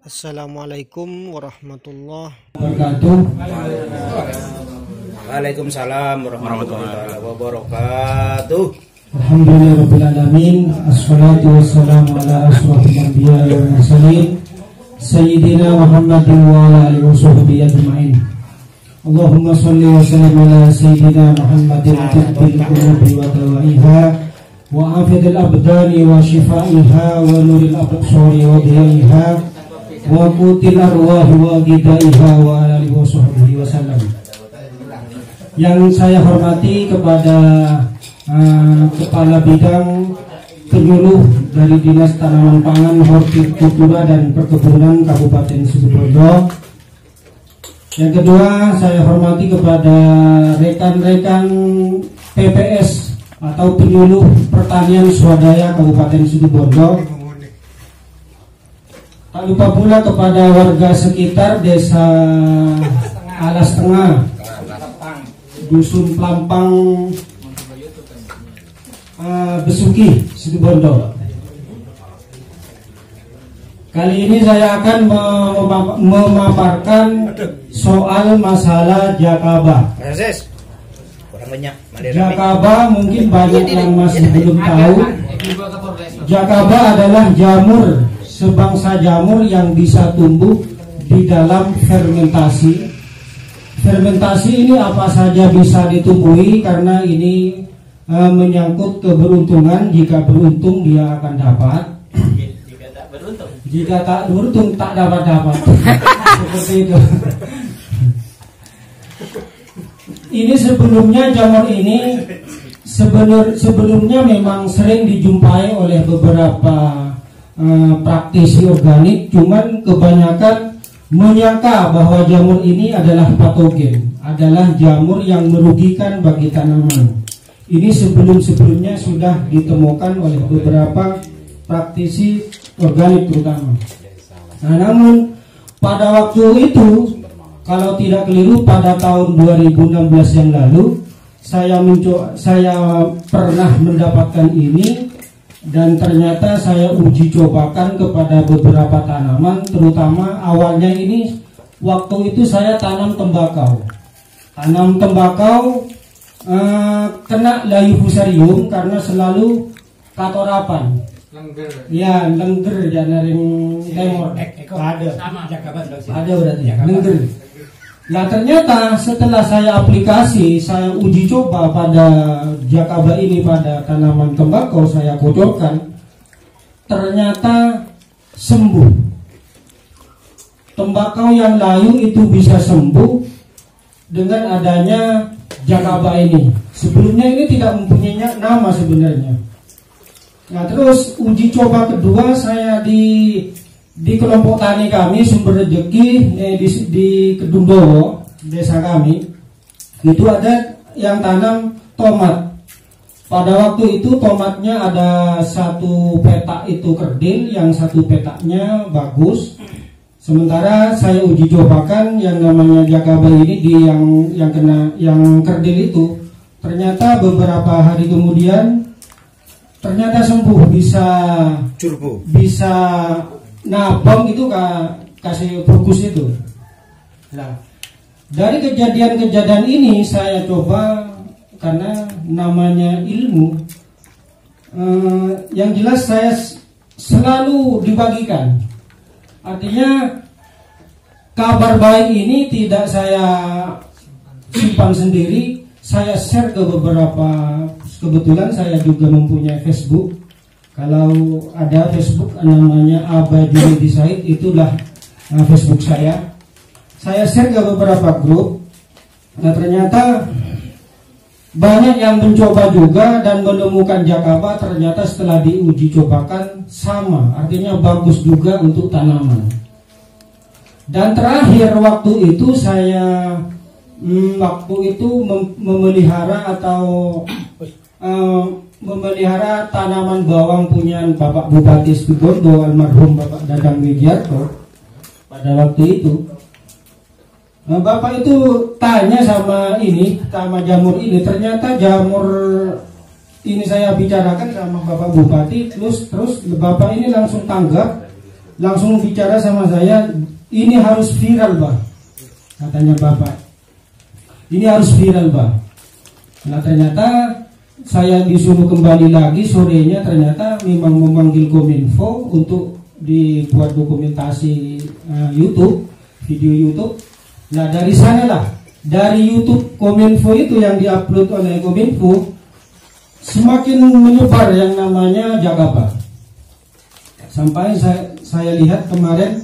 Assalamualaikum warahmatullahi wabarakatuh. Waalaikumsalam warahmatullahi wabarakatuh. Alhamdulillahirabbil alamin. Assalatu wassalamu ala asyrofil anbiya'i wal mursalin sayyidina Muhammadin wa ala alihi washabbihi ajmain. Allahumma shalli wa sallim ala sayyidina Muhammadin tibbil qulubi wa dawaiha wa afidil abdani wa shifaiha wa nuril absari wa diyaiha wa qutil arwah wa gidaiha wa alihi washabbihi wasallam. Yang saya hormati kepada Kepala Bidang Penyuluh dari Dinas Tanaman Pangan, Hortikultura dan Perkebunan Kabupaten Situbondo. Yang kedua, saya hormati kepada rekan-rekan PPS atau Penyuluh Pertanian Swadaya Kabupaten Situbondo. Tak lupa pula kepada warga sekitar Desa Alas Tengah, Dusun Pelampang, Besuki, Situbondo. Kali ini saya akan memaparkan soal masalah Jakaba. Jakaba mungkin banyak yang masih belum tahu. Jakaba adalah jamur, sebangsa jamur yang bisa tumbuh di dalam fermentasi. Fermentasi ini apa saja bisa ditumbuhi karena ini menyangkut keberuntungan. Jika beruntung dia akan dapat. Jika tak beruntung tak dapat. Seperti itu. Ini sebelumnya jamur ini sebelumnya memang sering dijumpai oleh beberapa praktisi organik, cuman kebanyakan menyangka bahwa jamur ini adalah patogen, adalah jamur yang merugikan bagi tanaman. Ini sebelumnya sudah ditemukan oleh beberapa praktisi organik terutama. Nah, namun pada waktu itu, kalau tidak keliru pada tahun 2016 yang lalu, saya pernah mendapatkan ini. Dan ternyata saya uji cobakan kepada beberapa tanaman, terutama awalnya ini waktu itu saya tanam tembakau. Tanam tembakau kena layu fusarium karena selalu katorapan. Lengger. Ya, lengger jangan lemor. Ada berarti ya, lengger. Nah, ternyata setelah saya aplikasi, saya uji coba pada Jakaba ini pada tanaman tembakau, saya kocorkan, ternyata sembuh. Tembakau yang layu itu bisa sembuh dengan adanya Jakaba ini. Sebelumnya ini tidak mempunyai nama sebenarnya. Nah, terus uji coba kedua saya di kelompok tani kami Sumber Rejeki di Kedungdowo, desa kami, itu ada yang tanam tomat. Pada waktu itu tomatnya ada satu petak itu kerdil, yang satu petaknya bagus. Sementara saya uji cobakan yang namanya Jakaba ini di yang kerdil itu, ternyata beberapa hari kemudian ternyata sembuh, bisa nabang itu kasih fokus itu. Nah, dari kejadian ini saya coba, karena namanya ilmu, yang jelas saya selalu dibagikan. Artinya kabar baik ini tidak saya simpan sendiri, saya share ke beberapa. Kebetulan saya juga mempunyai Facebook. Kalau ada Facebook namanya Aba Junaidi Said, itulah Facebook saya. Saya share ke beberapa grup. Nah, ternyata banyak yang mencoba juga dan menemukan Jakaba. Ternyata setelah diuji cobakan sama, artinya bagus juga untuk tanaman. Dan terakhir waktu itu saya memelihara memelihara tanaman bawang punyaan Bapak Bupati Situbondo, almarhum Bapak Dadang Wigiarto. Pada waktu itu Bapak itu tanya sama jamur ini. Ternyata jamur ini saya bicarakan sama Bapak Bupati, terus Bapak ini langsung tanggap langsung bicara sama saya, ini harus viral Pak, katanya Bapak. Ini harus viral Pak. Nah ternyata saya disuruh kembali lagi sorenya, ternyata memang memanggil Kominfo untuk dibuat dokumentasi YouTube, video YouTube. Nah dari sanalah, dari YouTube Kominfo itu yang diupload oleh Kominfo, semakin menyebar yang namanya Jakaba. Sampai saya lihat kemarin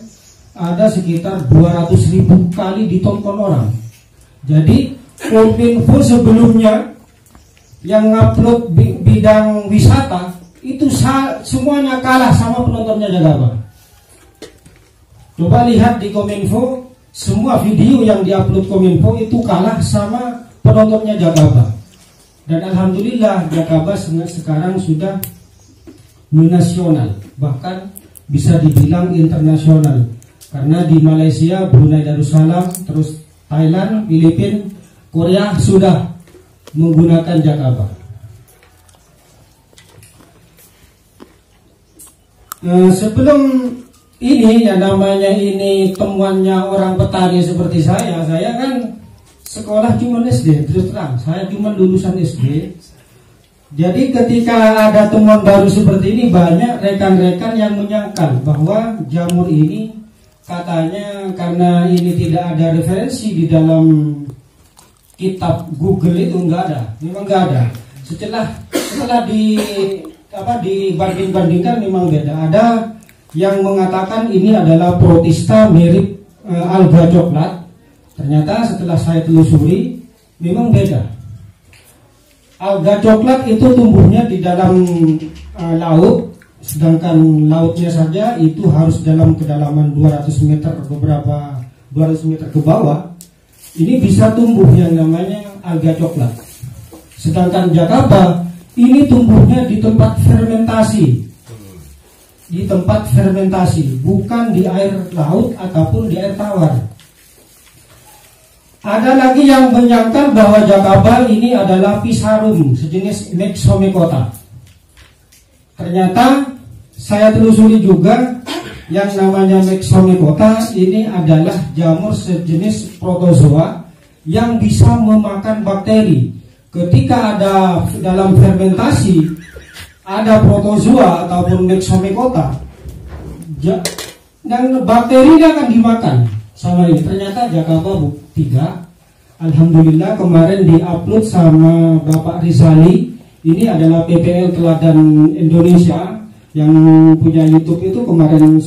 ada sekitar 200.000 kali ditonton orang. Jadi Kominfo sebelumnya yang upload bidang wisata itu semuanya kalah sama penontonnya Jakaba. Coba lihat di Kominfo, semua video yang diupload Kominfo itu kalah sama penontonnya Jakaba. Dan alhamdulillah Jakaba sekarang sudah nasional, bahkan bisa dibilang internasional. Karena di Malaysia, Brunei Darussalam, terus Thailand, Filipina, Korea sudah menggunakan Jakaba. Sebelum ini yang namanya ini temuannya orang petani seperti saya kan sekolah cuma SD, terus terang saya cuma lulusan SD. Jadi ketika ada temuan baru seperti ini, banyak rekan-rekan yang menyangkal bahwa jamur ini katanya karena ini tidak ada referensi di dalam kitab Google itu enggak ada, memang enggak ada. Setelah dibanding-bandingkan memang beda. Ada yang mengatakan ini adalah Protista mirip alga coklat. Ternyata setelah saya telusuri memang beda. Alga coklat itu tumbuhnya di dalam laut, sedangkan lautnya saja itu harus dalam kedalaman 200 meter ke bawah. Ini bisa tumbuh yang namanya alga coklat. Sedangkan Jakaba ini tumbuhnya di tempat fermentasi. Di tempat fermentasi, bukan di air laut ataupun di air tawar. Ada lagi yang menyangkal bahwa Jakaba ini adalah Physarum, sejenis Myxomicota. Ternyata saya telusuri juga yang namanya Myxomicota ini adalah jamur sejenis protozoa yang bisa memakan bakteri. Ketika ada dalam fermentasi ada protozoa ataupun Myxomicota, dan bakteri ini akan dimakan sama ini. Ternyata Jakaba tidak. Alhamdulillah kemarin diupload sama Bapak Rizali. Ini adalah PPL Teladan Indonesia yang punya YouTube itu, kemarin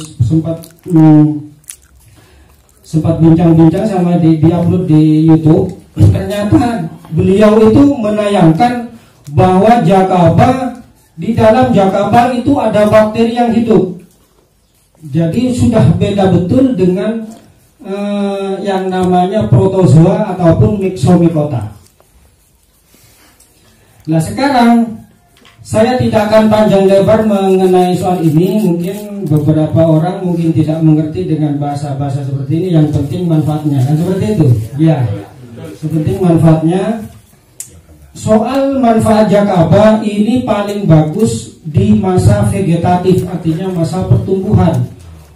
sempat bincang-bincang sama diupload di YouTube. Ternyata beliau itu menayangkan bahwa Jakaba, di dalam Jakaba itu ada bakteri yang hidup. Jadi sudah beda betul dengan yang namanya protozoa ataupun Myxomicota. Nah sekarang saya tidak akan panjang lebar mengenai soal ini. Mungkin beberapa orang mungkin tidak mengerti dengan bahasa-bahasa seperti ini. Yang penting manfaatnya, kan seperti itu. Ya, sepenting manfaatnya. Soal manfaat Jakaba ini paling bagus di masa vegetatif, artinya masa pertumbuhan.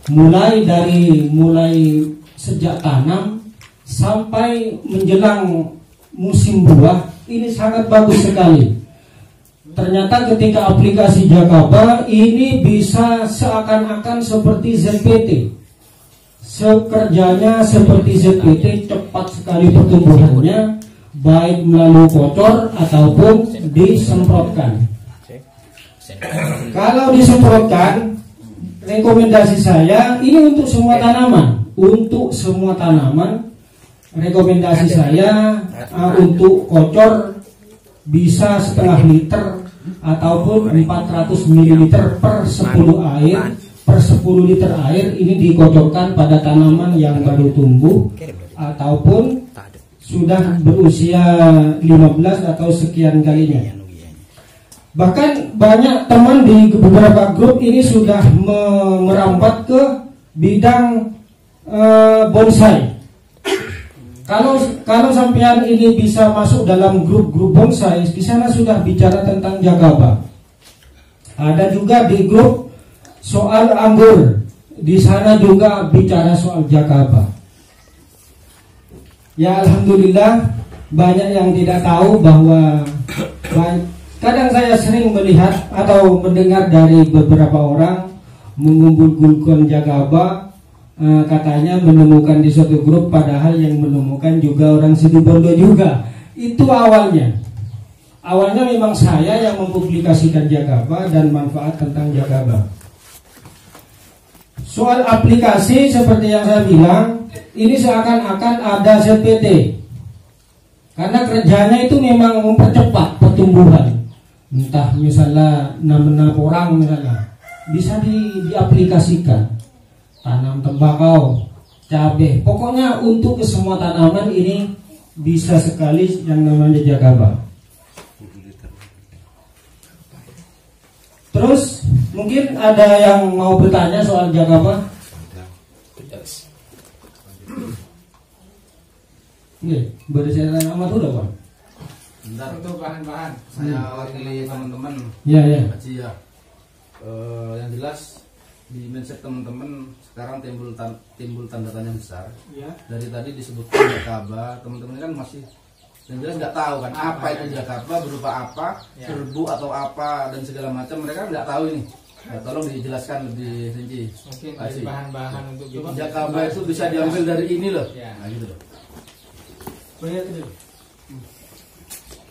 Mulai sejak tanam sampai menjelang musim buah, ini sangat bagus sekali. Ternyata ketika aplikasi Jakaba ini bisa seakan-akan seperti ZPT. Sekerjanya seperti ZPT, cepat sekali pertumbuhannya, baik melalui kocor ataupun disemprotkan. Kalau disemprotkan, rekomendasi saya ini untuk semua tanaman. Untuk semua tanaman, rekomendasi saya untuk kocor bisa setengah liter ataupun 400 ml per 10 liter air ini dikocorkan pada tanaman yang baru tumbuh ataupun sudah berusia 15 atau sekian kalinya. Bahkan banyak teman di beberapa grup ini sudah merambat ke bidang bonsai. Kalau sampean ini bisa masuk dalam grup-grup bonsai, di sana sudah bicara tentang Jakaba. Ada juga di grup soal anggur. di sana juga bicara soal jakaba. Ya alhamdulillah banyak yang tidak tahu bahwa kadang saya sering melihat atau mendengar dari beberapa orang mengumpulkan jakaba, katanya menemukan di suatu grup, padahal yang menemukan juga orang Situbondo juga. Itu awalnya memang saya yang mempublikasikan jakaba dan manfaat tentang jakaba. Soal aplikasi seperti yang saya bilang, ini seakan-akan ada CPT, karena kerjanya itu memang mempercepat pertumbuhan. Entah misalnya 6 orang misalnya, bisa diaplikasikan. Tanam tembakau, cabai, pokoknya untuk semua tanaman ini bisa sekali yang namanya jakaba. Terus mungkin ada yang mau bertanya soal jakaba? Oke, bercerita amat udah Pak. Bentar, untuk bahan-bahan saya wakili teman-teman. Iya ya. Haji ya. Yang jelas di mindset teman-teman sekarang timbul tanda tanya besar. Ya. Dari tadi disebutkan jakaba, teman-teman kan masih yang jelas nggak tahu kan apa itu jakaba, berupa apa, ya, serbu atau apa dan segala macam, mereka nggak tahu ini. Nah, tolong dijelaskan lebih rinci. Mungkin dari bahan-bahan untuk jakaba itu bisa diambil dari ini loh. Ya. Nah gitu loh.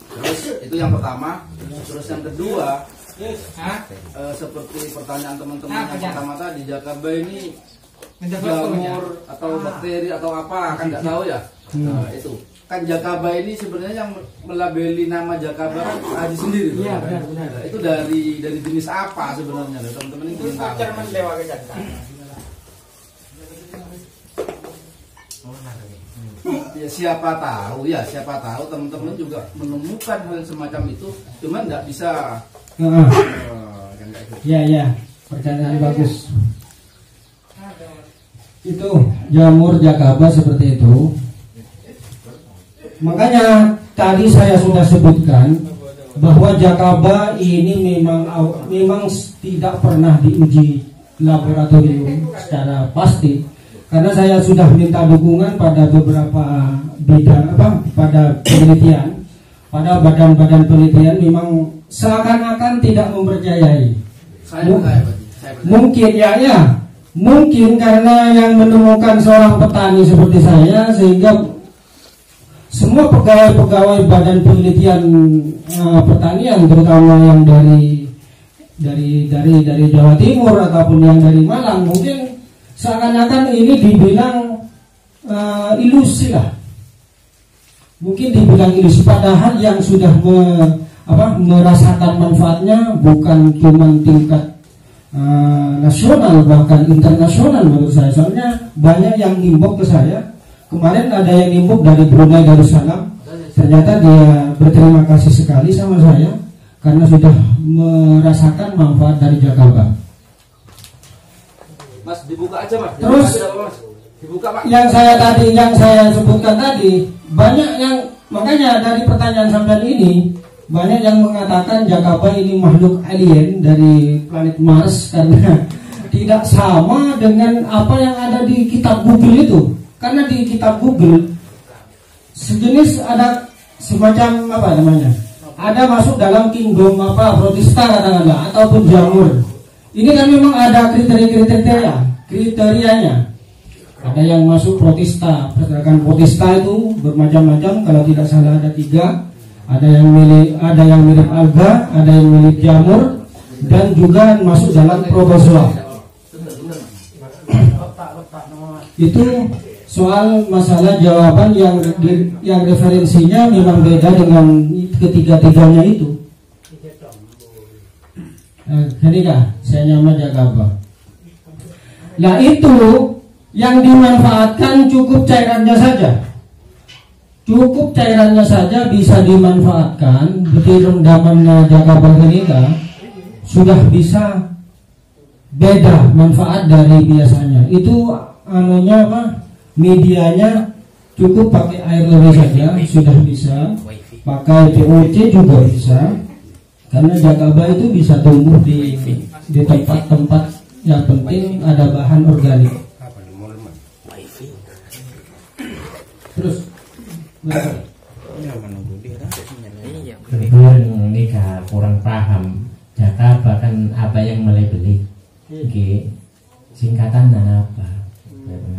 Terus itu yang pertama. Terus yang kedua, seperti pertanyaan teman-teman yang pertama tadi, jakaba ini jamur atau bakteri atau apa kan nggak tahu ya. Nah, itu kan jakaba ini sebenarnya yang melabeli nama jakaba kan Haji sendiri. Iya, benar. Nah, itu dari jenis apa sebenarnya teman-teman ini ingin tahu. Ya siapa tahu teman-teman juga menemukan hal semacam itu, cuman nggak bisa. Ya, pertanyaan bagus. Itu jamur jakaba seperti itu. Makanya tadi saya sudah sebutkan bahwa jakaba ini memang tidak pernah diuji laboratorium secara pasti. Karena saya sudah minta dukungan pada beberapa bidang pada penelitian, pada badan-badan penelitian memang seakan-akan tidak mempercayai. Mungkin karena yang menemukan seorang petani seperti saya, sehingga semua pegawai-pegawai badan penelitian pertanian, terutama yang dari Jawa Timur ataupun yang dari Malang, mungkin seakan-akan ini dibilang ilusi lah. Mungkin dibilang ilusi, padahal yang sudah merasakan manfaatnya bukan cuma tingkat nasional, bahkan internasional menurut saya. Soalnya banyak yang nimbok ke saya. Kemarin ada yang nimbok dari Brunei Darussalam. Ternyata dia berterima kasih sekali sama saya karena sudah merasakan manfaat dari jakaba. Mas, dibuka aja Mas. Terus dibuka Pak. Yang saya sebutkan tadi, banyak yang, makanya dari pertanyaan sampean ini banyak yang mengatakan jakaba ini makhluk alien dari planet Mars karena tidak sama dengan apa yang ada di kitab Google itu. Karena di kitab Google sejenis ada semacam apa namanya? Ada masuk dalam kingdom protista katakanlah ataupun jamur. Ini kan memang ada kriterianya. Ada yang masuk protista, pergerakan protista itu bermacam-macam. Kalau tidak salah ada 3. Ada yang mirip alga, ada yang mirip jamur, dan juga masuk dalam protozoa. Itu soal masalah jawaban yang referensinya memang beda dengan ketiga-tiganya itu. Jadi saya nyama jakaba. Nah itu yang dimanfaatkan cukup cairannya saja. Cukup cairannya saja bisa dimanfaatkan. Di rendamannya jakaba kenika sudah bisa beda manfaat dari biasanya. Itu medianya cukup pakai air lebih saja sudah bisa. Pakai POC juga bisa. Karena jakaba itu bisa tumbuh di tempat-tempat yang penting ada bahan organik. Terus kebetulan ini kurang paham Jakarta kan apa yang mulai beli singkatan dan apa,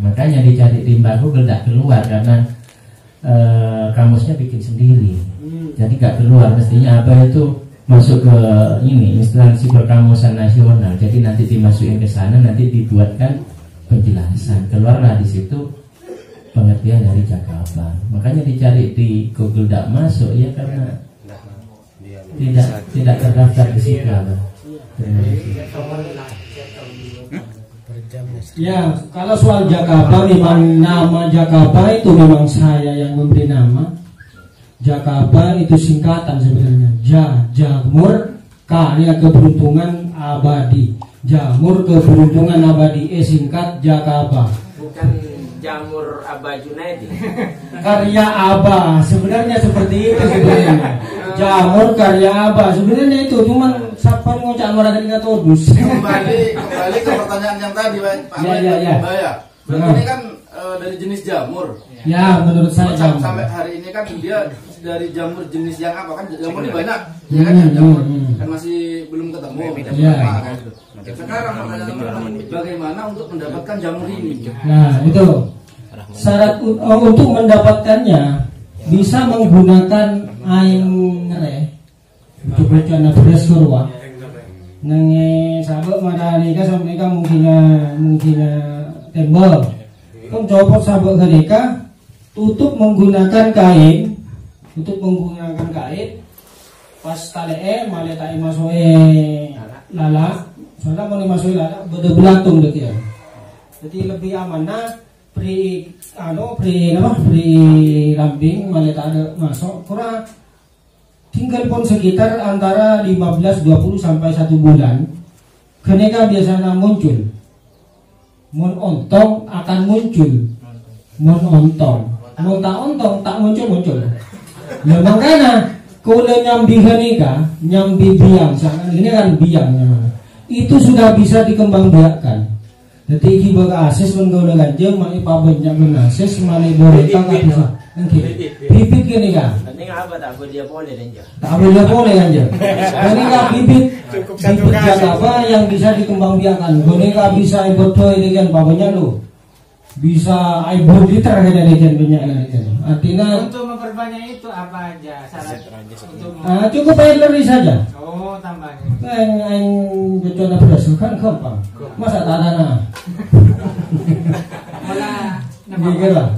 makanya dicari di Google tidak keluar karena kamusnya bikin sendiri, jadi gak keluar. Mestinya apa itu masuk ke ini instansi perkamusan nasional, jadi nanti dimasukin ke sana, nanti dibuatkan penjelasan, keluarlah di situ pengertian dari Jakarta. Makanya dicari di Google tidak masuk ya karena tidak terdaftar di situ. Ya, kalau soal Jakarta, memang nama Jakarta itu memang saya yang memberi nama. Jakarta itu singkatan sebenarnya. Jamur, karya keberuntungan abadi. Jamur keberuntungan abadi, singkat Jakarta. Bukan jamur Abah Junaidi. Karya Abah, sebenarnya seperti itu sebenarnya. Jamur karya Abah, sebenarnya itu cuman siapa ngocak orang dengan todus. Kembali ke pertanyaan yang tadi, Pak. Ya. Berarti ini kan dari jenis jamur. Ya, menurut saya jamur. Sampai hari ini kan dia dari jamur jenis yang apa, kan jamur ini banyak, ya kan jamur kan masih belum ketemu. Ya. Sekarang pertanyaan, bagaimana untuk mendapatkan jamur ini? Nah, itu syarat untuk mendapatkannya bisa menggunakan air ngereh. Untuk bencana beras kurwa. Nange sabuk marahnika sampai mungkin tembel. Kan copot sabuk mereka, tutup menggunakan kain. Pas talee male tai masuk lala. Soalnya mau dimasukin lala beda belatung deh ya. Jadi lebih aman. Nah, pri lambing male ada masuk kurang tinggal pun sekitar antara 15-20 sampai 1 bulan. Keneka biasanya muncul. Mon ontong akan muncul. Mon ontong. Mon tak ontong tak muncul. Ya makanya kalau nyambi keneka, nyambi biang, sangat ini kan biang namanya. Itu sudah bisa dikembangbiakkan. Jadi kita akses menggunakan ganjeng, mani pabanyak mengakses, mani boreta nggak bisa. Bibit gini kan? Tak boleh ganja. Tak boleh ganja. Ini nggak bibit Jakarta yang bisa dikembangbiakkan. Ini nggak bisa bodoh ini kan pabanyak lo. Bisa ibu liter kan banyak. Artinya untuk memperbanyak itu apa aja syarat untuk cukup air leri saja. Oh, tambahnya. Yang bencana beras kan gampang. Masa tanah. Malah Gitu lah.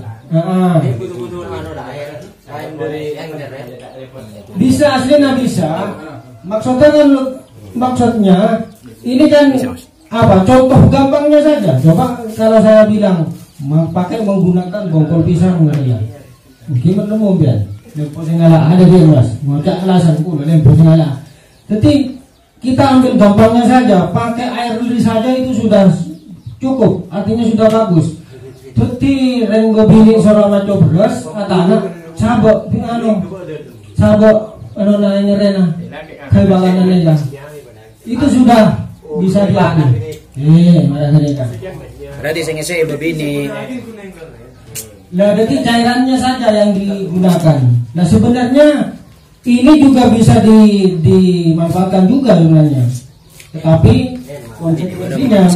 Bisa aslinya bisa. Maksudnya ini kan apa? Contoh gampangnya saja. Coba kalau saya bilang pakai menggunakan bongkol pisang ya. Gimana mau biar? Posingala ada dia mas. Ngocak alasan pula dan posingala. Jadi kita ambil gampangnya saja. Pakai air lili saja itu sudah cukup. Artinya sudah bagus. Jadi renggo bilik seorang maco beras atana sabok nanya rena kebalangan nega itu sudah bisa diambil. Mana nega. Berarti saya ngisi begini. Nah, jadi cairannya saja yang digunakan. Nah, sebenarnya ini juga bisa dimanfaatkan juga sebenarnya. Tetapi konsekuensinya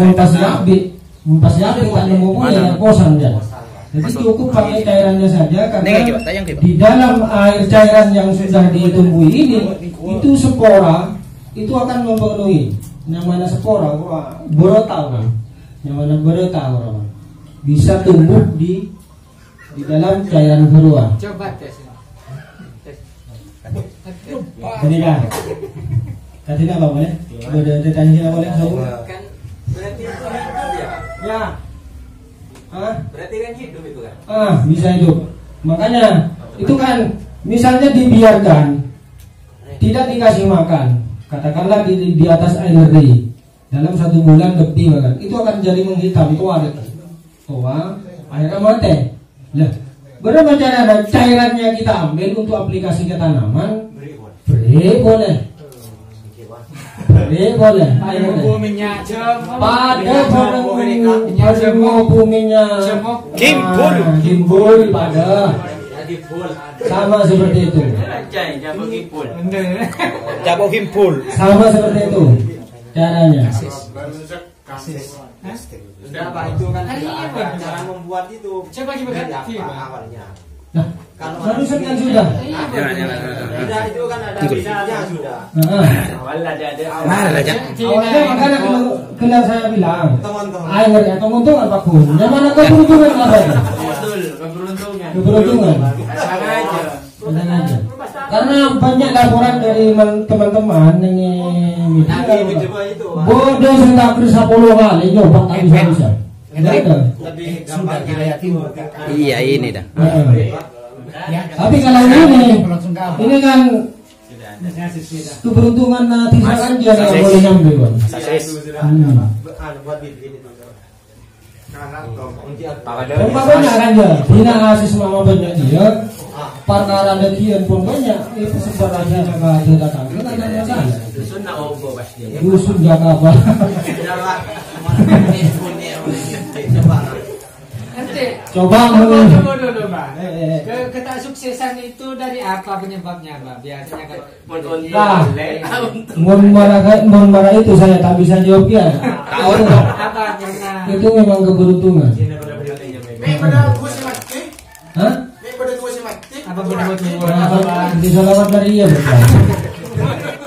Mumpas yapi tak nemu yang kosan ya. Jadi cukup pakai cairannya saja karena di dalam air cairan yang sudah ditumbuhi ini itu spora itu akan memenuhi. Yang mana spora borotau kan. Yang mana borotau bisa tumbuh di dalam cairan kedua. Coba tes. Ini kan. Tadi apa boleh? Boleh ditanya boleh Kan berarti itu hidup ya? Ya. Berarti kan hidup itu kan? Bisa hidup. Makanya itu kan misalnya dibiarkan tidak dikasih makan, katakanlah di atas air leri dalam 1 bulan lebih bahkan itu akan jadi menghitam itu ada akhirnya mati. Lah, berapa cara cairannya kita ambil untuk aplikasi ke tanaman? Beri boleh. Boleh. Bumbu minyak cemok. Pada minyak Kimpul. Kimpul pada sama seperti itu. Jabo kimpul. Sama seperti itu caranya. Berapa itu kan cara membuat itu. Coba kita ganti awalnya. Nah, barusan kan sudah. Sudah itu kan ada bidanya sudah. awalnya ada Awalnya makanya kena saya bilang. Teman-teman. Air ya keuntungan Pak Kun. Yang mana keberuntungan apa? betul keberuntungan. Keberuntungan. Pasang aja. Karena banyak laporan dari teman-teman ini bodoh sudah kerja 10 kali nyoba tak bisa. Lebih gampang Iya ini dah. Tapi kalau ini kan keberuntungan tidak aja yang boleh nyambil. Sasis. buat bikin itu. Banyak kan ya, tidak asis mama banyak dia. Perkara dekian pun banyak. Itu sebenarnya jaga datang. Kan ada masalah. Dusun nak obo pasti. Dusun jaga apa? Nanti Coba dulu Mbak. Ketasuksesan itu dari apa penyebabnya Mbak? Biasanya kan mon marah itu saya tak bisa jawab ya. apa karena Itu memang keberuntungan. Hah? apa betul-betul Di Salawat Maria betul.